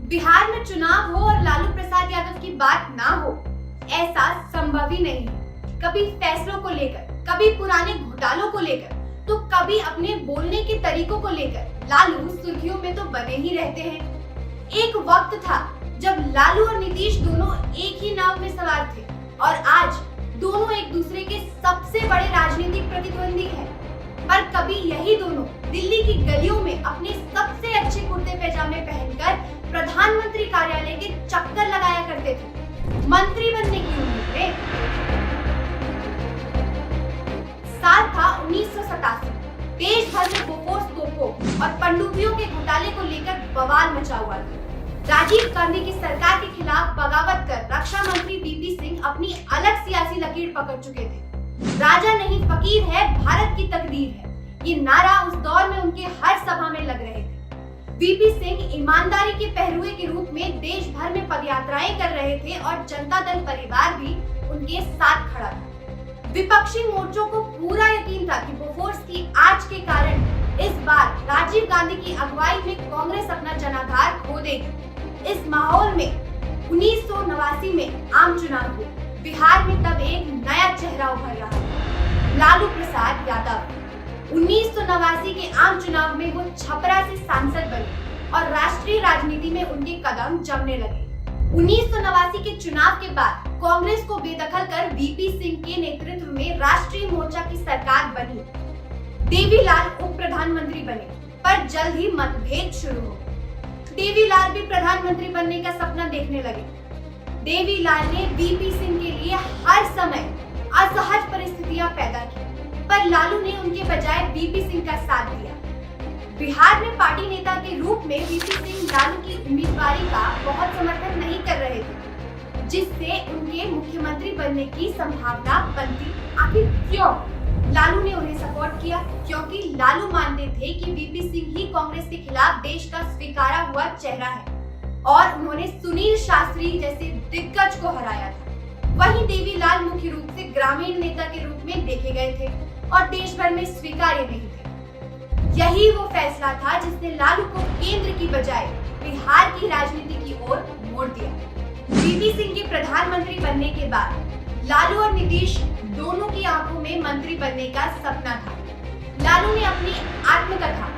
बिहार में चुनाव हो और लालू प्रसाद यादव की बात ना हो, ऐसा संभव ही नहीं है। कभी फैसलों को लेकर, कभी पुराने घोटालों को लेकर, तो कभी अपने बोलने के तरीकों को लेकर लालू सुर्खियों में तो बने ही रहते हैं। एक वक्त था जब लालू और नीतीश दोनों एक ही नाव में सवार थे और आज दोनों एक दूसरे के सबसे बड़े राजनीतिक प्रतिद्वंदी हैं। पर कभी यही दोनों दिल्ली की गलियों में अपने सबसे अच्छे कुर्ते पैजामे पहनकर प्रधानमंत्री कार्यालय के चक्कर लगाया करते थे, मंत्री बनने की उम्मीद में। साल था 1987। देश भर में बोफोर्स तोपों और पनडुब्बियों के घोटाले को लेकर बवाल मचा हुआ था। राजीव गांधी की सरकार के खिलाफ बगावत कर रक्षा मंत्री वीपी सिंह अपनी अलग सियासी लकीर पकड़ चुके थे। राजा नहीं फकीर है, भारत की तकदीर है, ये नारा उस दौर में उनके हर सभा में लग रहे थे। वीपी सिंह ईमानदारी के पहरुए के रूप में देश भर में पदयात्राएं कर रहे थे और जनता दल परिवार भी उनके साथ खड़ा था। विपक्षी मोर्चों को पूरा यकीन था कि बोफोर्स की आग के कारण इस बार राजीव गांधी की अगुवाई में कांग्रेस अपना जनाधार खो देगी। इस माहौल में 1989 में आम चुनाव हुए। बिहार में तब एक नया चेहरा उभर रहा है, लालू प्रसाद यादव। 1989 के आम चुनाव में वो छपरा से सांसद बने और राष्ट्रीय राजनीति में उनके कदम जमने लगे। 1989 के चुनाव के बाद कांग्रेस को बेदखल कर वीपी सिंह के नेतृत्व में राष्ट्रीय मोर्चा की सरकार बनी। देवीलाल उप प्रधानमंत्री बने, पर जल्द ही मतभेद शुरू हो गए। देवीलाल भी प्रधानमंत्री बनने का सपना देखने लगे। देवीलाल ने वीपी सिंह के लिए हर समय असहज परिस्थितियां पैदा की, पर लालू ने उनके बजाय वीपी सिंह का साथ दिया। बिहार में पार्टी नेता के रूप में वीपी सिंह लालू की उम्मीदवारी का बहुत समर्थन नहीं कर रहे थे, जिससे उनके मुख्यमंत्री बनने की संभावना बनती। आखिर क्यों लालू ने उन्हें सपोर्ट किया? क्योंकि लालू मानते थे कि वीपी सिंह ही कांग्रेस के खिलाफ देश का स्वीकारा हुआ चेहरा है और उन्होंने सुनील शास्त्री जैसे दिग्गज को हराया था। वहीं देवीलाल मुख्य रूप से ग्रामीण नेता के रूप में देखे गए थे और देश भर में स्वीकार्य नहीं थे। यही वो फैसला था जिसने लालू को केंद्र की बजाय बिहार की राजनीति की ओर मोड़ दिया। वीपी सिंह के प्रधानमंत्री बनने के बाद लालू और नीतीश दोनों की आंखों में मंत्री बनने का सपना था। लालू ने अपनी आत्मकथा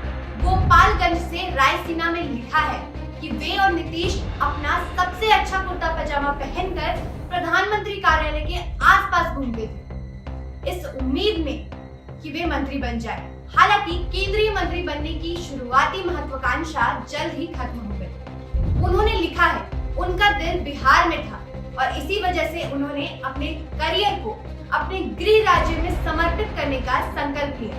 गोपालगंज से रायसीना में लिखा है कि वे और नीतीश अपना सबसे अच्छा कुर्ता पजामा पहनकर प्रधानमंत्री कार्यालय के आसपास घूमते थे, इस उम्मीद में कि वे मंत्री बन जाए। हालांकि केंद्रीय मंत्री बनने की शुरुआती महत्वाकांक्षा जल्द ही खत्म हो गई। उन्होंने लिखा है, उनका दिल बिहार में था और इसी वजह से उन्होंने अपने करियर को अपने गृह राज्य में समर्पित करने का संकल्प लिया।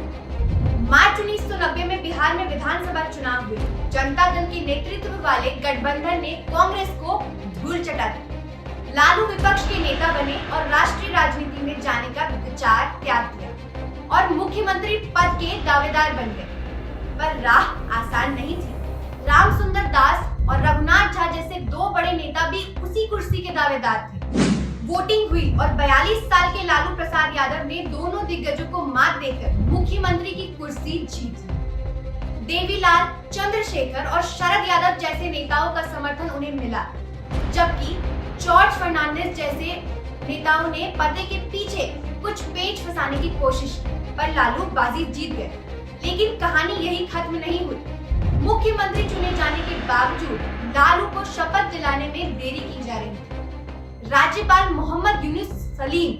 मार्च 1990 में बिहार में विधानसभा चुनाव हुए। जनता दल के नेतृत्व वाले गठबंधन ने कांग्रेस को धूल चटा दी। लालू विपक्ष के नेता बने और राष्ट्रीय राजनीति में जाने का विचार त्याग किया और मुख्यमंत्री पद के दावेदार बन गए। पर राह आसान नहीं थी। रामसुंदर दास और रघुनाथ झा जैसे दो बड़े नेता भी उसी कुर्सी के दावेदार थे। वोटिंग हुई और 42 साल के लालू प्रसाद यादव ने दोनों दिग्गजों को मात देकर मुख्यमंत्री की कुर्सी जीत ली। देवीलाल, चंद्रशेखर और शरद यादव जैसे नेताओं का समर्थन उन्हें मिला, जबकि जॉर्ज फर्नांडिस जैसे नेताओं ने पर्दे के पीछे कुछ पेच फंसाने की कोशिश की, पर लालू बाजी जीत गए। लेकिन कहानी यही खत्म नहीं हुई। मुख्यमंत्री चुने जाने के बावजूद लालू को शपथ दिलाने में देरी की जा रही थी। राज्यपाल मोहम्मद यूनुस सलीम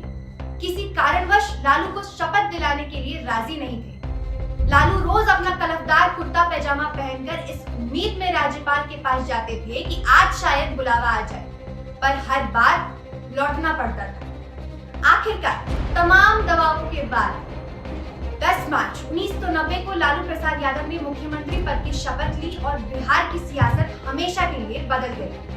किसी कारणवश लालू को शपथ दिलाने के लिए राजी नहीं थे। लालू रोज अपना कलफदार कुर्ता पैजामा पहनकर इस उम्मीद में राज्यपाल के पास जाते थे कि आज शायद बुलावा आ जाए, पर हर बार लौटना पड़ता था। आखिरकार तमाम दबावों के बाद 10 मार्च 1990 को लालू प्रसाद यादव ने मुख्यमंत्री पद की शपथ ली और बिहार की सियासत हमेशा के लिए बदल गई।